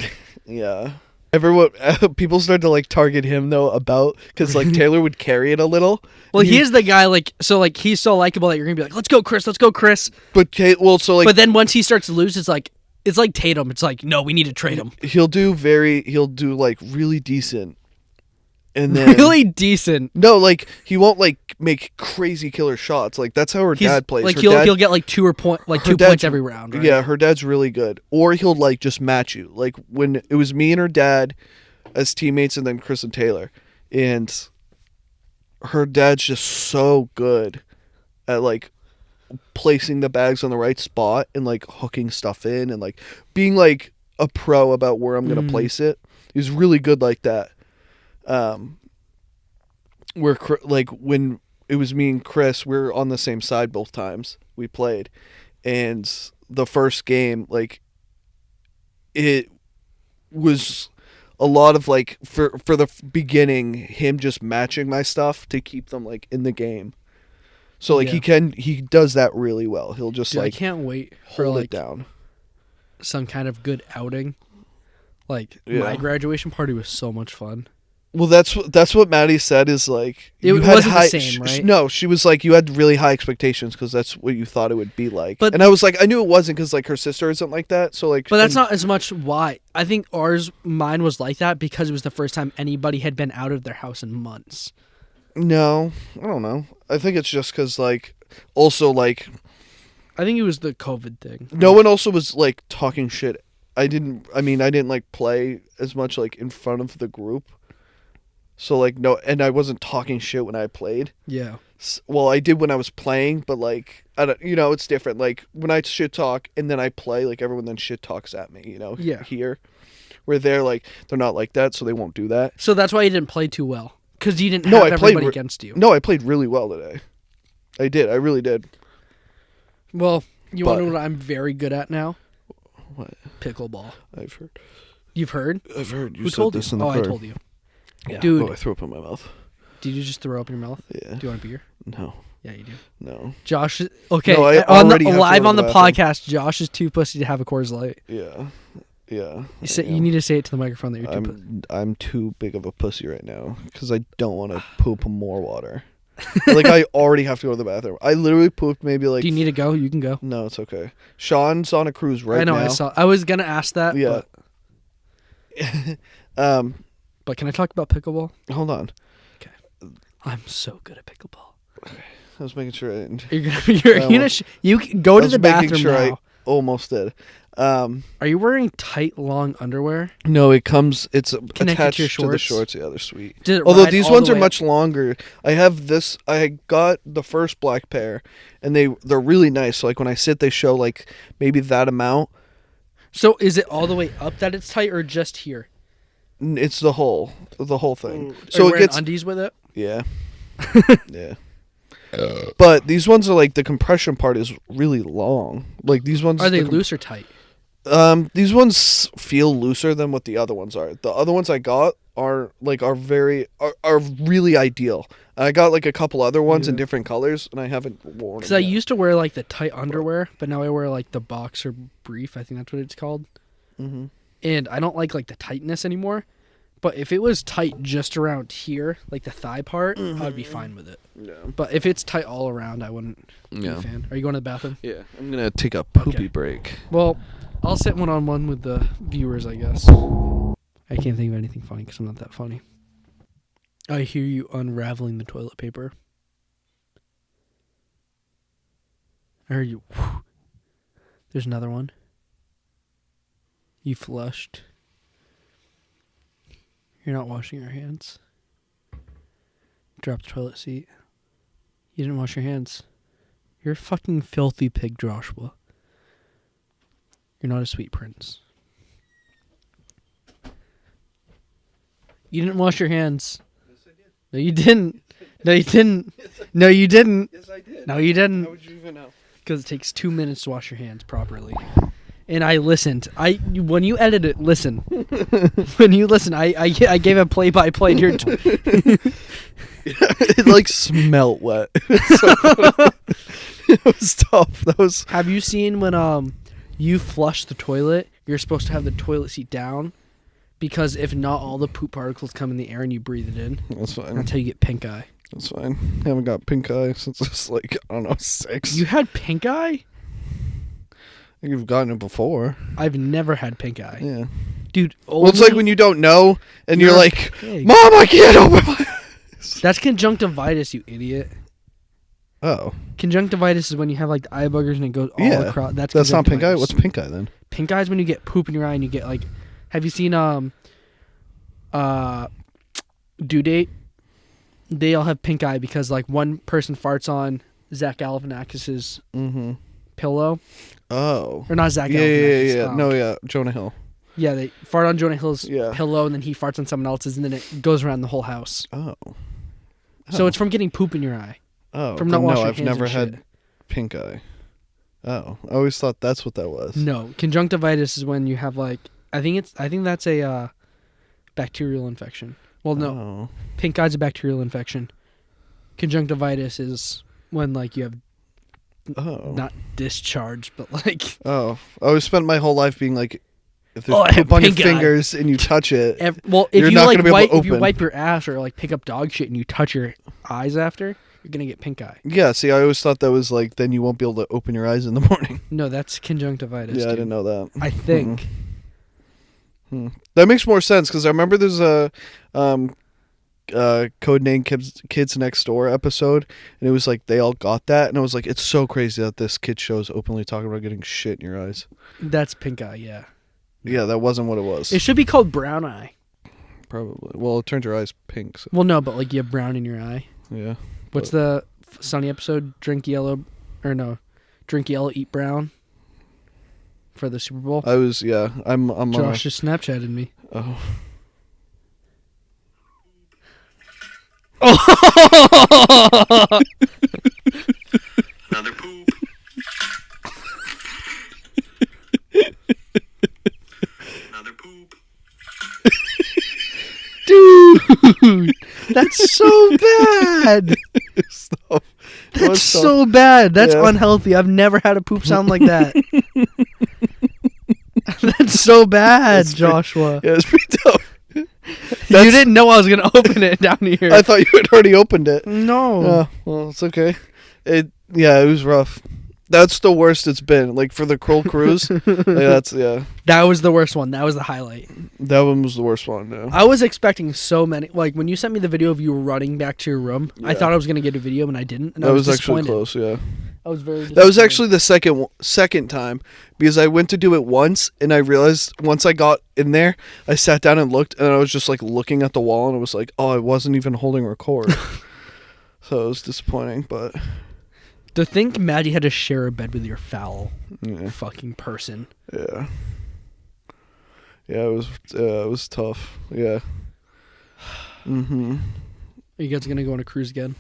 Yeah. Everyone, people started to like target him though because like Taylor would carry it a little. Well, he is the guy, like, so like he's so likable that you're gonna be like, let's go, Chris. But But then once he starts to lose, it's like Tatum. It's like, no, we need to trade him. he'll do like really decent, and then Really decent. no, like he won't like make crazy killer shots. Like that's how her dad plays. Like Her he'll dad- get like 2 points dad's- every round. Right? Yeah, her dad's really good. Or he'll like just match you. Like when it was me and her dad as teammates, and then Chris and Taylor, and her dad's just so good at like placing the bags on the right spot and like hooking stuff in and like being like a pro about where I'm gonna place it. He's really good like that. Where like when it was me and Chris, we were on the same side both times we played, and the first game, like it was a lot of like for the beginning, him just matching my stuff to keep them like in the game. So like he does that really well. He'll just Dude, like I can't wait for hold like it down. some kind of good outing. Like Yeah. my graduation party was so much fun. Well, that's what Maddie said is like It wasn't the same, right? No, she was like you had really high expectations because that's what you thought it would be like. But- and I was like, I knew it wasn't because like her sister isn't like that. So like, But that's not as much why. I think mine was like that because it was the first time anybody had been out of their house in months. No, I don't know. I think it's just because like also like I think it was the COVID thing. no one also was like talking shit. I didn't like play as much like in front of the group. So like no, and I wasn't talking shit when I played. Yeah. Well, I did when I was playing, but like I don't, it's different. Like when I shit talk and then I play, like everyone then shit talks at me. Yeah. Here, where they're not like that, so they won't do that. So that's why you didn't play too well because you didn't have everybody against you. No, I played really well today. I did. I really did. Well, you want to know what I'm very good at now? What? Pickleball. I've heard. You've heard? I've heard. You Who said told this you? in the I car. told you. Yeah. Dude. Oh, I threw up in my mouth. Did you just throw up in your mouth? Yeah. Do you want a beer? No. Yeah, you do. No. Josh, okay. No, I on already have to live go on to the the bathroom. podcast, Josh is too pussy to have a Coors Light. Yeah. Yeah. You need to say it to the microphone that you're too pussy. I'm too big of a pussy right now because I don't want to poop more water. Like I already have to go to the bathroom. I literally pooped maybe like. Do you need to go? You can go. No, it's okay. Sean's on a cruise right now. I know. I saw. I was gonna ask that. Yeah. But can I talk about pickleball? Hold on. I'm so good at pickleball. I was making sure I didn't. You can go to the bathroom sure now. I almost did. Are you wearing tight, long underwear? No, it's Connected attached to your to the shorts? shorts. Yeah, they're sweet. Did it Although ride these all ones the are way much longer. I have this. I got the first black pair, and they're really nice. So like when I sit, they show like maybe that amount. So is it all the way up that it's tight, or just here? It's the whole thing. Are So you it wearing gets undies with it? yeah, yeah. But these ones are like the compression part is really long. Like these ones Are they loose or tight? These ones feel looser than what the other ones are. The other ones I got are really ideal. I got like a couple other ones in different colors, and I haven't worn them. Because I used to wear like the tight underwear, but now I wear like the boxer brief. I think that's what it's called. Mm-hmm. And I don't like the tightness anymore. But if it was tight just around here, like the thigh part, I'd be fine with it. Yeah. But if it's tight all around, I wouldn't be a fan. Are you going to the bathroom? Yeah. I'm gonna take a poopy break. Well, I'll sit one-on-one with the viewers, I guess. I can't think of anything funny because I'm not that funny. I hear you unraveling the toilet paper. I heard you. There's another one. You flushed. You're not washing your hands. Drop the toilet seat. You didn't wash your hands. You're a fucking filthy pig, Joshua. You're not a sweet prince. You didn't wash your hands. Yes, I did. No, you didn't. No, you didn't. No, you didn't. Yes, I did. No, you didn't. How would you even know? Because it takes 2 minutes to wash your hands properly. And I listened. When you edit it, listen. When you listen, I gave a play-by-play to your... It like smelt wet. It was tough. That was. Have you seen when you flush the toilet, you're supposed to have the toilet seat down? Because if not, all the poop particles come in the air and you breathe it in. That's fine. That's how you get pink eye. That's fine. I haven't got pink eye since I was like, I don't know, 6. You had pink eye? I think you've gotten it before. I've never had pink eye. Yeah. Dude, Well, it's like when you don't know and you're like, pig. Mom, I can't open my eyes. That's conjunctivitis, you idiot. Oh. Conjunctivitis is when you have like the eye boogers and it goes all across. That's not pink eye. conjunctivitis. What's pink eye then? Pink eye is when you get poop in your eye and you get like... Have you seen Due Date? They all have pink eye because like one person farts on Zach Galifianakis's pillow. Oh. Or not Zach Galifianakis. Yeah. No, yeah. Jonah Hill. Yeah, they fart on Jonah Hill's Yeah. pillow and then he farts on someone else's and then it goes around the whole house. Oh. So it's from getting poop in your eye. Oh. From not no, washing I've your hands never and had shit. pink eye. Oh, I always thought that's what that was. No, conjunctivitis is when you have like I think that's a bacterial infection. Well, no, Oh. pink eye's a bacterial infection. Conjunctivitis is when like you have Oh. not discharge, but like Oh. I always spent my whole life being like, if there's Oh, I have poop on your pink eye. fingers and you touch it, if You're you not like gonna be able to if you open. wipe your ass or like pick up dog shit and you touch your eyes after, you're gonna get pink eye. yeah. See, I always thought that was like then you won't be able to open your eyes in the morning. No, that's conjunctivitis. Yeah, I dude. didn't know that. I think. That makes more sense because I remember there's a Codename Kids Next Door episode, and it was like they all got that, and I was like, it's so crazy that this kid show is openly talking about getting shit in your eyes. That's pink eye. Yeah. Yeah, that wasn't what it was. It should be called brown eye. Probably. Well, it turns your eyes pink. So. Well, no, but like you have brown in your eye. Yeah. What's the Sunny episode? Drink yellow, eat brown. For the Super Bowl. I'm Josh just Snapchatted me. Oh. Another poop. Another poop. Dude, that's so bad. Stop. That's so bad. That's Yeah. unhealthy. I've never had a poop sound like that. That's so bad, Joshua. Yeah, it's pretty tough. You didn't know I was gonna open it down here. I thought you had already opened it. No. Oh, well, it's okay. It was rough. That's the worst it's been. Like for the Kroll cruise. That was the worst one. That was the highlight. That one was the worst one. No. I was expecting so many. Like when you sent me the video of you running back to your room, I Yeah. thought I was gonna get a video and I didn't. And That I was was actually disappointed. close. Yeah. I was very. That was disappointed. actually the second time because I went to do it once and I realized once I got in there, I sat down and looked and I was just like looking at the wall and it was like, oh, I wasn't even holding record. So it was disappointing, but To think Maddie had to share a bed with your foul yeah, fucking person. yeah, it was tough. Yeah. Mhm. Are you guys gonna go on a cruise again,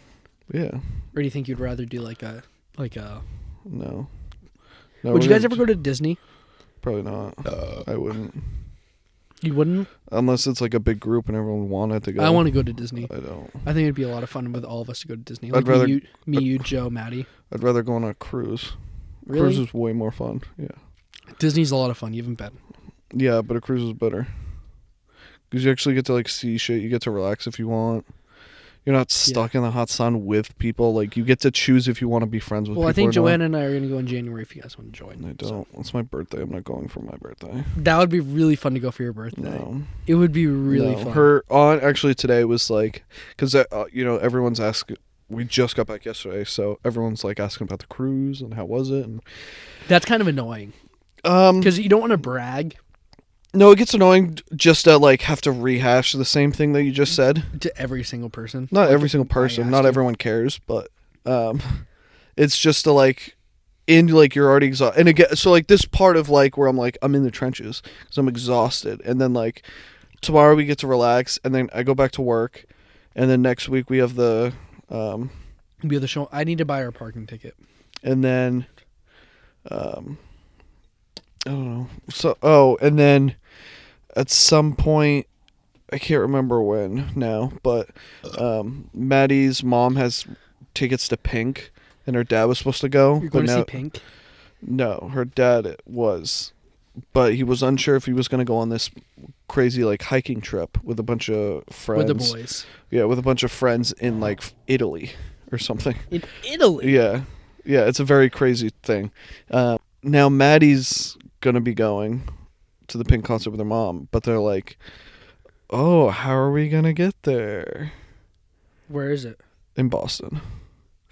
Yeah. or do you think you'd rather do like a? No. Would you guys ever go to Disney? Probably not. I wouldn't. You wouldn't. Unless it's like a big group and everyone wanted to go. I want to go to Disney. I don't. I think it'd be a lot of fun with all of us to go to Disney. I'd Like rather- me, you, Joe, Maddie. I'd rather go on a cruise. Really? Cruise is way more fun. Yeah. Disney's a lot of fun. You haven't been. Yeah, but a cruise is better. Because you actually get to like see shit. You get to relax if you want. You're not stuck in the hot sun with people. Like you get to choose if you want to be friends with people. Well, I think or Joanna and I are going to go in January if you guys want to join. not. I don't. It's my birthday. I'm not going for my birthday. That would be really fun to go for your birthday. No. It would be really No. fun. Her aunt actually today was like, because everyone's asking. We just got back yesterday, so everyone's like asking about the cruise and how was it. And, That's kind of annoying because you don't want to brag no, it gets annoying just to like have to rehash the same thing that you just said. to every single person. Not Like, every single I person. asked Not you. everyone cares, but it's just to like like you're already exhausted. And again, so like this part of like where I'm like I'm in the trenches because I'm exhausted, and then like tomorrow we get to relax, and then I go back to work, and then next week we have the Be the show. I need to buy our parking ticket. and then I don't know. So and then at some point I can't remember when now, but Maddie's mom has tickets to Pink, and her dad was supposed to go. You're going but to now, see Pink. No, her dad was, but he was unsure if he was going to go on this crazy like hiking trip with a bunch of friends. With the boys. Yeah, with a bunch of friends in like Italy or something. In Italy. Yeah, it's a very crazy thing. Now Maddie's gonna be going to the Pink concert with her mom, but they're like, "Oh, how are we gonna get there?" Where is it? In Boston.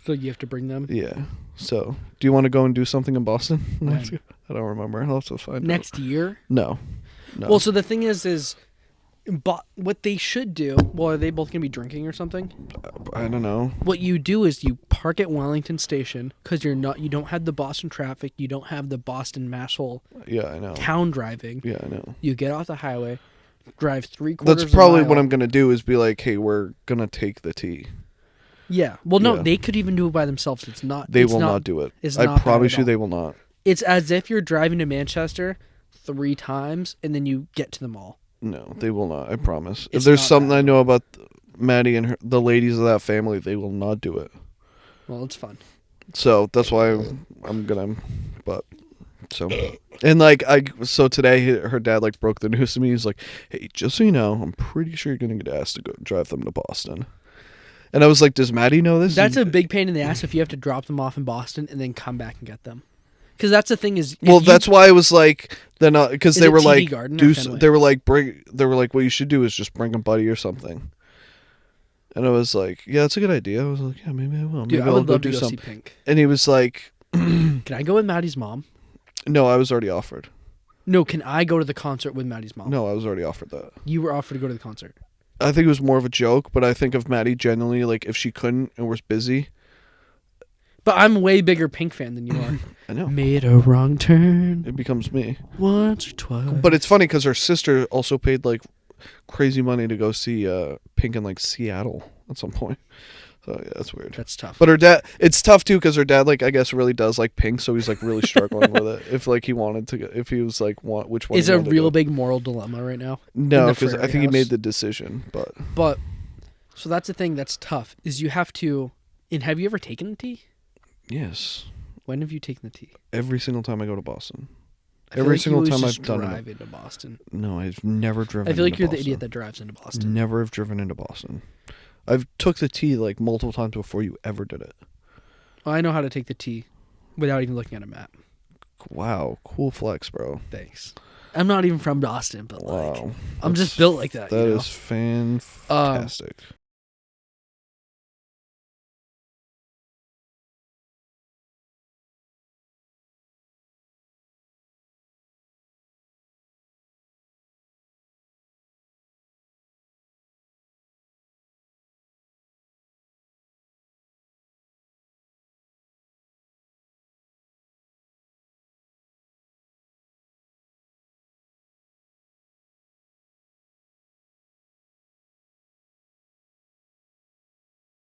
So you have to bring them Yeah. So, do you want to go and do something in Boston? When? I don't remember. I'll have to find out. next year. No. Well, so the thing is, what they should do. Well, are they both gonna be drinking or something? I don't know. What you do is you park at Wellington Station because you don't have the Boston traffic. You don't have the Boston masshole Yeah, I know. town driving. Yeah, I know. You get off the highway, drive 3/4. That's probably what I'm gonna do. Is be like, "Hey, we're gonna take the T." Yeah. Well, no, Yeah. they could even do it by themselves. It's not. They it's will not do it. It's I not bad promise at you all. they will not. It's as if you're driving to Manchester 3 times and then you get to the mall. No, they will not. I promise. If It's there's not something bad I at know about Maddie and the ladies of that family, they will not do it. Well, it's fun. So that's why I'm gonna. But so and like so today her dad like broke the news to me. He's like, "Hey, just so you know, I'm pretty sure you're gonna get asked to go drive them to Boston." And I was like, "Does Maddie know this?" That's a big pain in the ass if you have to drop them off in Boston and then come back and get them. Because that's the thing is. Well, that's why I was like, then because Is they it were TD like, Garden or Fenway? they were like, what you should do is just bring a buddy or something. And I was like, yeah, that's a good idea. I was like, yeah, maybe I will. Dude, Maybe I I'll would love to do go see something. Pink. And he was like, Can I go with Maddie's mom? no, I was already offered. No, can I go to the concert with Maddie's mom? No, I was already offered that. You were offered to go to the concert. I think it was more of a joke, but I think of Maddie genuinely, like, if she couldn't and was busy. But I'm a way bigger Pink fan than you are. I know. Made a wrong turn It becomes me. once or twice. But it's funny because her sister also paid, like, crazy money to go see Pink in, like, Seattle at some point. So, yeah, that's weird. That's tough. But her dad, it's tough too because her dad, like, I guess really does like Pink, so he's like really struggling with it. If like he wanted to, if he was like, which one? It's he a wanted to real do. big moral dilemma right now. No, in the because I Prairie think he House. made the decision. But So that's the thing that's tough is you have to. And have you ever taken the T? yes, When have you taken the T? every single time I go to Boston, I feel every like single you time always I've just done drive it. into Boston. No, I've never driven. I feel like into you're the Boston. idiot that drives into Boston. Never have driven into Boston. I've took the T like multiple times before you ever did it. I know how to take the T without even looking at a map. Wow, cool flex, bro. Thanks. I'm not even from Boston, but like Wow, I'm just built like that. That you know? is fantastic.